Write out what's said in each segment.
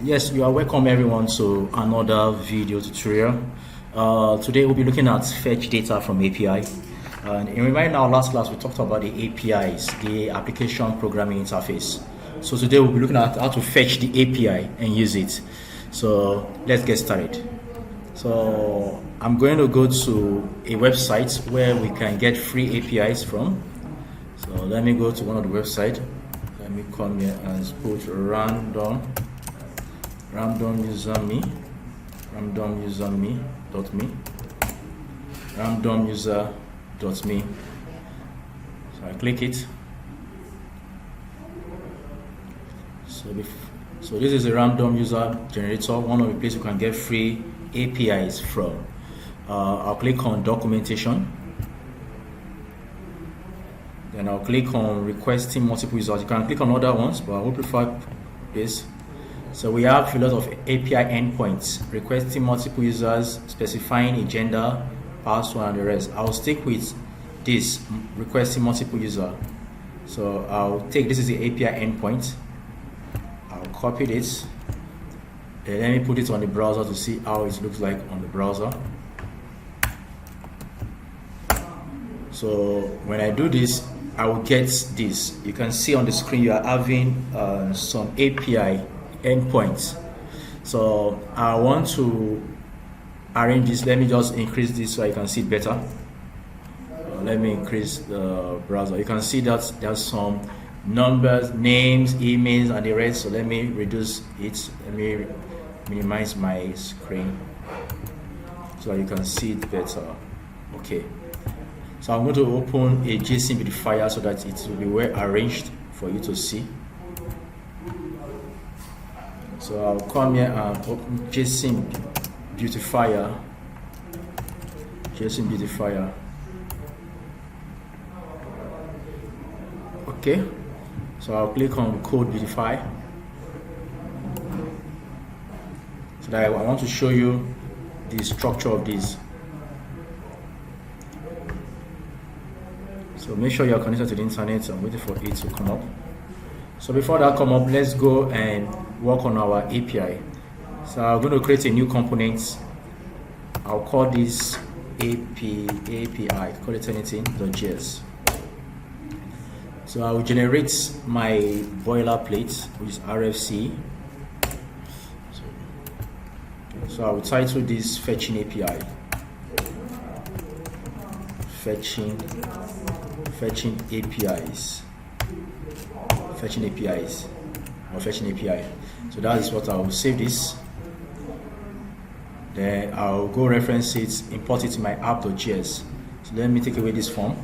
Yes, you are welcome everyone to another video tutorial. Today we'll be looking at fetch data from API. And in our last class we talked about the APIs, the application programming interface. So today we'll be looking at how to fetch the API and use it. So let's get started. So I'm going to go to a website where we can get free APIs from. So let me go to one of the websites. Let me come here and put randomuserme.me, randomuser.me. So I click it. So this is a random user generator, one of the places you can get free APIs from. I'll click on documentation. Then I'll click on requesting multiple users. You can click on other ones, but I would prefer this. So we have a lot of API endpoints, requesting multiple users, specifying a gender, password, and the rest. I'll stick with this, requesting multiple user. So I'll take, this is the API endpoint. I'll copy this. Then let me put it on the browser to see how it looks like on the browser. So when I do this, I will get this. You can see on the screen you are having some API endpoints. So I want to arrange this. Let me just increase this so I can see it better. Let me increase the browser. You can see that there's some numbers, names, emails, and the rest. So let me reduce it. Let me minimize my screen so you can see it better. Okay. So I'm going to open a JSON beautifier so that it will be well arranged for you to see. So I'll come here and open JSON beautifier. Okay. So I'll click on code beautify. So that I want to show you the structure of this. So make sure you're connected to the internet and waiting for it to come up. So before that come up, let's go and work on our API. So I'm going to create a new component. I'll call this API, call it anything.js. So I will generate my boilerplate, which is RFC. So I will title this fetching API. Fetching APIs. So that is what I will save this. Then I'll go reference it, import it to my app.js. So let me take away this form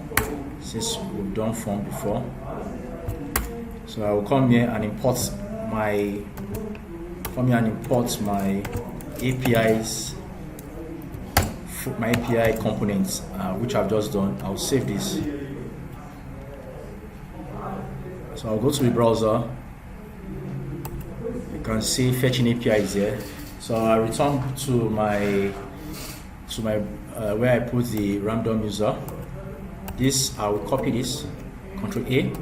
since we've done form before. So I will come here and import my APIs, my API components, which I've just done. I'll save this. So I'll go to the browser. You can see fetching API is here. So I return to my where I put the random user. This I will copy this, Control A.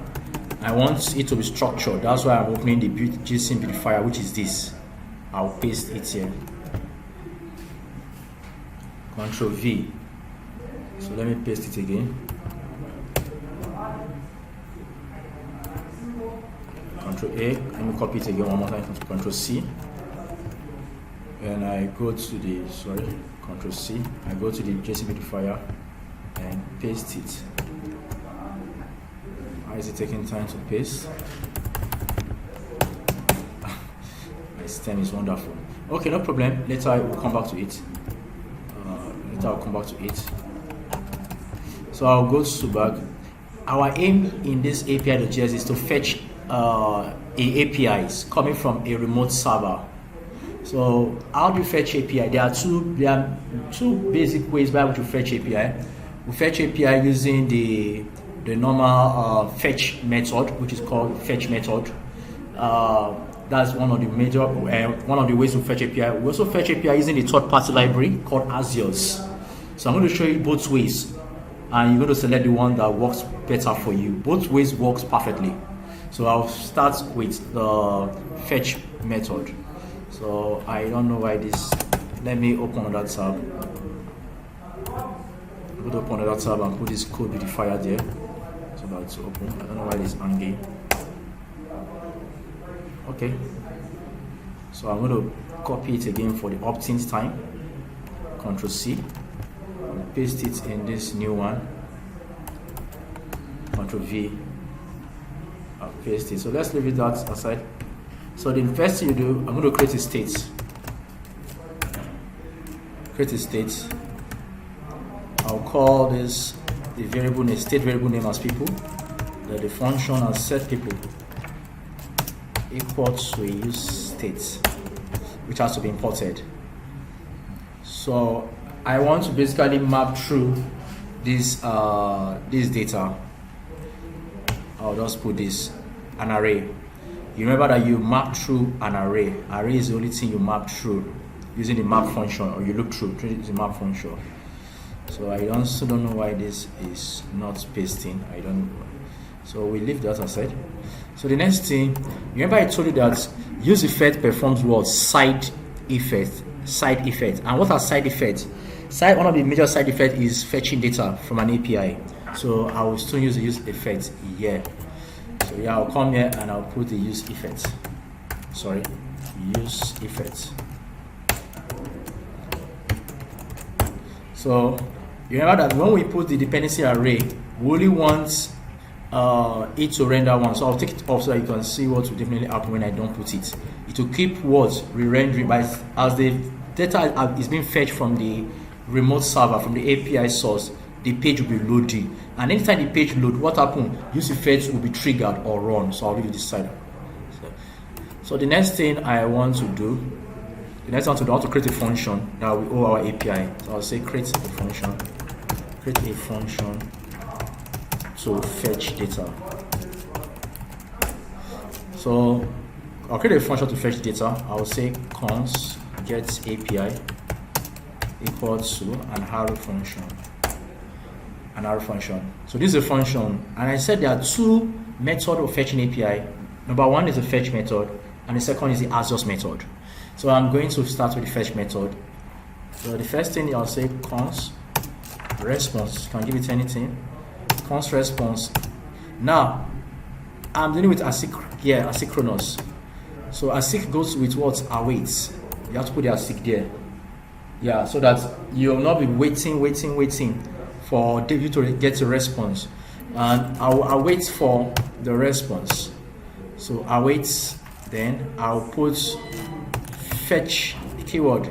I want it to be structured. That's why I'm opening the JSON beautifier, which is this. I'll paste it here. Control V. So let me paste it again. Control A, let me copy it again one more time, Control C. And I go to the, Control C. I go to the JSON beautifier and paste it. Why is it taking time to paste? My stem is wonderful. Okay, no problem. Later I will come back to it. So I'll go to back. Our aim in this API.js is to fetch APIs coming from a remote server. So how do you fetch API? There are two basic ways by which you fetch API. We fetch API using the normal fetch method, which is called fetch method. That's one of the ways to fetch API. We also fetch API using the third-party library called Axios. So I'm going to show you both ways, and you're going to select the one that works better for you. Both ways works perfectly. So I'll start with the fetch method. So I don't know why this. Let me open another tab. I'm going to open another tab and put this code beautifier there so that it's open. I don't know why this hanging. Okay. So I'm going to copy it again for the opt-in time. Ctrl C. And paste it in this new one. Ctrl V. I'll paste it. So let's leave it that aside. So the first thing you do, I'm going to create a state. Create a state. I'll call this the variable name, state variable name as people. Then the function as set people equal to a use state, which has to be imported. So I want to basically map through this data. I'll just put this an array. You remember that you map through an array. Array is the only thing you map through using the map function, or you look through the map function. So I also don't know why this is not pasting. I don't know. So we leave that aside. So the next thing, remember I told you that use effect performs what? Side effect. Side effect. And what are side effects? One of the major side effects is fetching data from an API. So I will still use the use effect here. So yeah, I'll come here and I'll put the use effect. Sorry, use effect. So you remember that when we put the dependency array, we only want it to render one. So I'll take it off so that you can see what will definitely happen when I don't put it. It will keep what re-rendering, but as the data is being fetched from the remote server, from the API source, the page will be loading. And anytime the page load, what happens? Use effects will be triggered or run. So I'll leave it this side. So the next thing I want to do, I want to create a function that will owe our API. So I'll say create a function to fetch data. So I'll create a function to fetch data. I'll say const get API equal to an arrow function. So this is a function, and I said there are two methods of fetching API. Number one is the fetch method, and the second is the asJust method. So I'm going to start with the fetch method. So the first thing I'll say const response. Can give it anything. Const response. Now I'm dealing with asynchronous. So async goes with what? Awaits. You have to put the async there. Yeah, so that you'll not be waiting for you to get a response. And I'll wait for the response. So I'll wait, then I'll put fetch the keyword,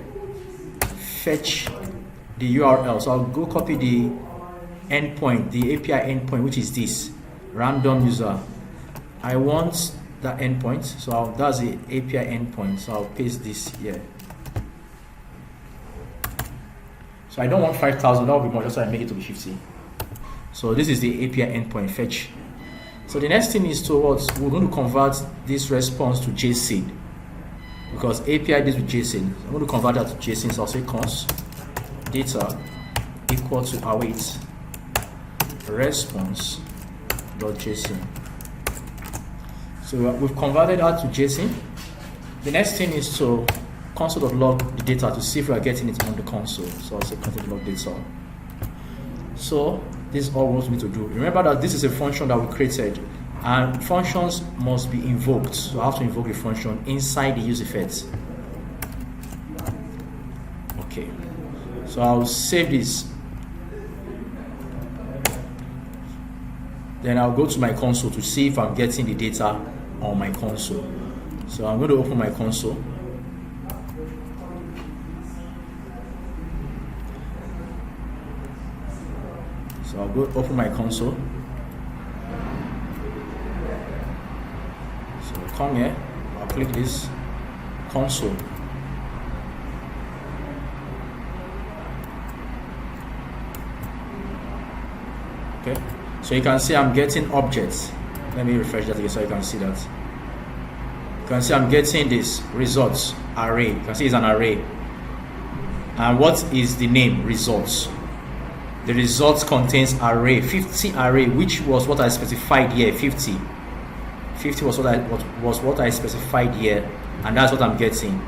fetch the URL. So I'll go copy the endpoint, the API endpoint, which is this random user. I want that endpoint, so that's the API endpoint. So I'll paste this here. So I don't want 5,000, that will be more, just so I make it to be 50. So this is the API endpoint fetch. So the next thing is towards, we're going to convert this response to JSON, because API deals with JSON. I'm going to convert that to JSON, so I'll say const data equal to await response.json. So we've converted that to JSON. The next thing is to console.log the data to see if we are getting it on the console. So I'll say console.log data. So this is all we need to do. Remember that this is a function that we created, and functions must be invoked. So I have to invoke the function inside the use effect. Okay. So I'll save this. Then I'll go to my console to see if I'm getting the data on my console. So I'm going to open my console. So I'll go open my console. So come here, I'll click this console. Okay, so you can see I'm getting objects. Let me refresh that again so you can see that. You can see I'm getting this results array. You can see it's an array. And what is the name? Results. The results contains array 50 array, which was what I specified here. 50 was what I specified here, and that's what I'm getting.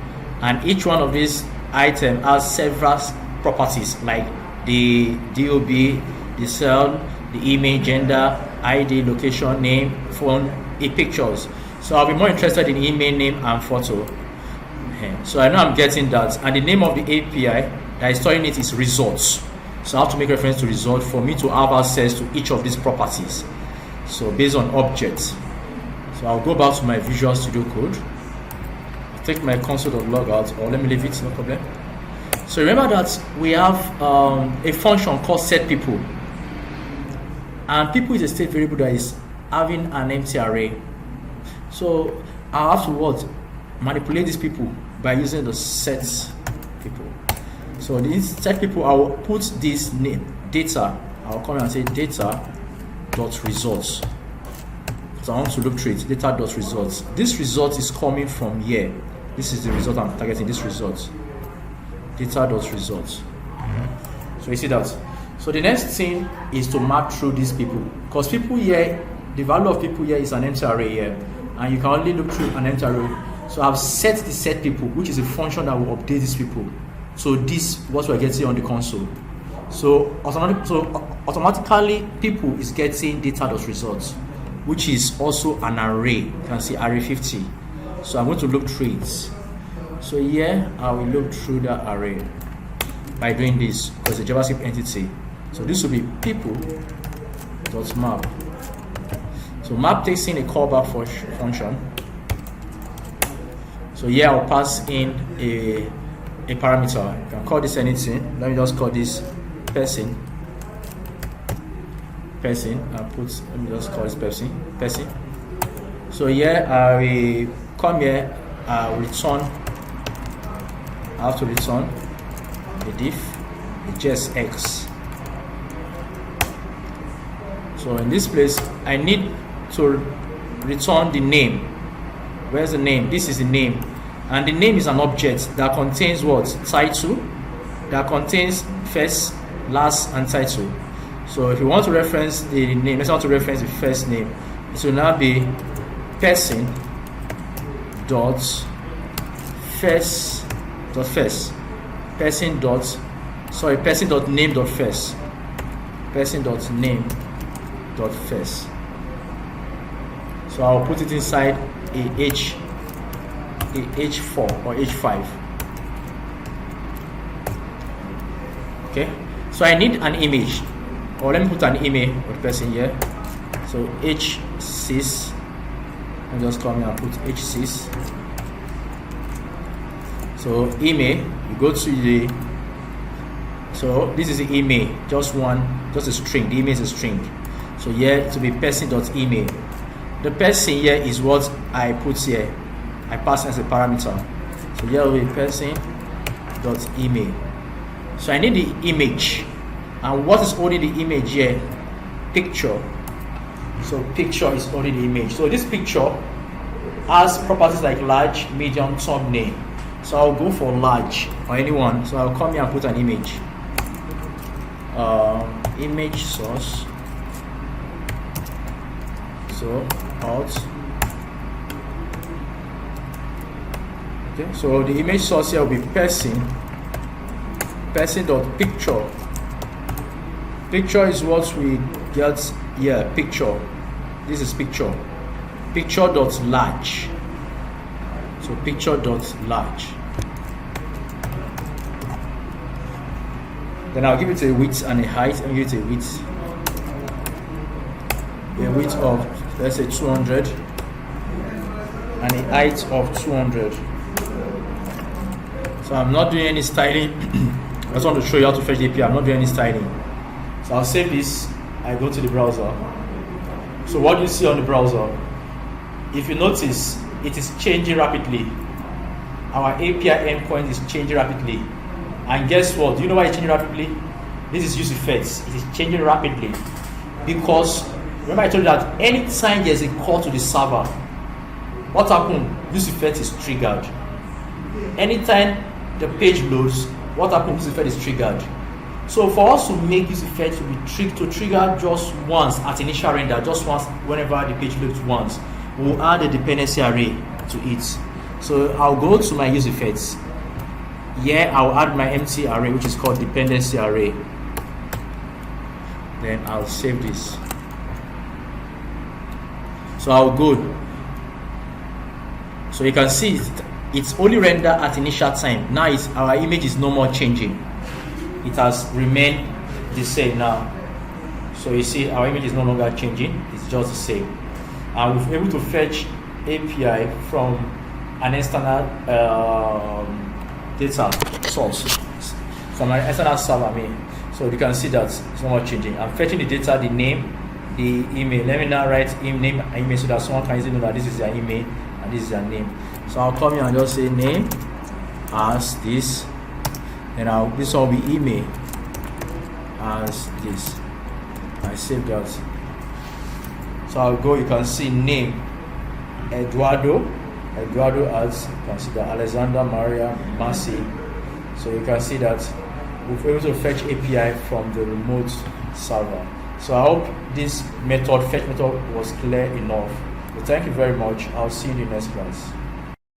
and each one of these items has several properties like the DOB, the cell, the image, gender, ID, location, name, phone, pictures. So I'll be more interested in email, name, and photo. So I know I'm getting that, and the name of the API that is storing it is results. So I have to make reference to result for me to have access to each of these properties. So based on objects. So I'll go back to my Visual Studio Code. I'll take my console.logout, or let me leave it, no problem. So remember that we have a function called setPeople, and people is a state variable that is having an empty array. So I have to manipulate these people by using the setPeople. So these setPeople, I will put this name data. I'll come and say data.results. So I want to look through it. Data.results. This result is coming from here. This is the result I'm targeting. This result. Data.results. So you see that. So the next thing is to map through these people, because people here, the value of people here is an empty array here, and you can only look through an empty array. So I've set the setPeople, which is a function that will update these people. So this what we're getting on the console. So automatically people is getting data.results, which is also an array. You can see array 50. So I'm going to look through it. So here I will look through the array by doing this, because the JavaScript entity. So this will be people.map. So map takes in a callback function. So here I'll pass in a parameter. You can call this anything. Let me just call this person. Let me just call this person. So here I will come here, I have to return the diff, the JSX. So in this place, I need to return the name. Where's the name? This is the name. And the name is an object that contains what? Title, that contains first, last, and title. So if you want to reference the name, let's want to reference the first name. It will now be person dot first dot first. Person dot name dot first. Person dot name dot first. So I'll put it inside a H4 or H5. Okay, so I need an image, or let me put an image of the person here. So H6, and just come here and put H6. So email, you go to the, so this is the email, just a string. The email is a string. So here it will be person.email. The person here is what I put here. I pass as a parameter. So here will be person.email. So I need the image. And what is holding the image here? Picture. So picture is holding the image. So this picture has properties like large, medium, thumbnail. So I'll go for large or anyone. So I'll come here and put an image. Image source. So out. Okay, so the image source here will be person.picture. Picture is what we get here. Picture. This is picture. Picture.large. So picture.large. Then I'll give it a width and a height. I'll give it a width. A width of, let's say, 200, and a height of 200. So I'm not doing any styling. I just want to show you how to fetch the API. I'm not doing any styling. So I'll save this. I go to the browser. So what do you see on the browser? If you notice, it is changing rapidly. Our API endpoint is changing rapidly. And guess what? Do you know why it's changing rapidly? This is use effects. It is changing rapidly because remember I told you that anytime there's a call to the server, what happens? Use effect is triggered. Anytime the page loads, what happens? Use effect is triggered. So for us to make use effect to be trigger just once at initial render, just once whenever the page loads once, we'll add a dependency array to it. So I'll go to my use effects Here I'll add my empty array, which is called dependency array. Then I'll save this. So I'll go. So you can see it's only rendered at initial time. Now our image is no more changing. It has remained the same now. So you see our image is no longer changing. It's just the same. And we're able to fetch API from an external data source, from an external server. So you can see that it's no more changing. I'm fetching the data, the name, the email. Let me now write name and email so that someone can easily know that this is their email and this is their name. So I'll come here and just say name as this, and this will be email as this. I save that. So I'll go. You can see name Eduardo as, you can see that Alexander Maria Massey. So you can see that we're able to fetch API from the remote server. So I hope this fetch method was clear enough. So thank you very much. I'll see you in the next class.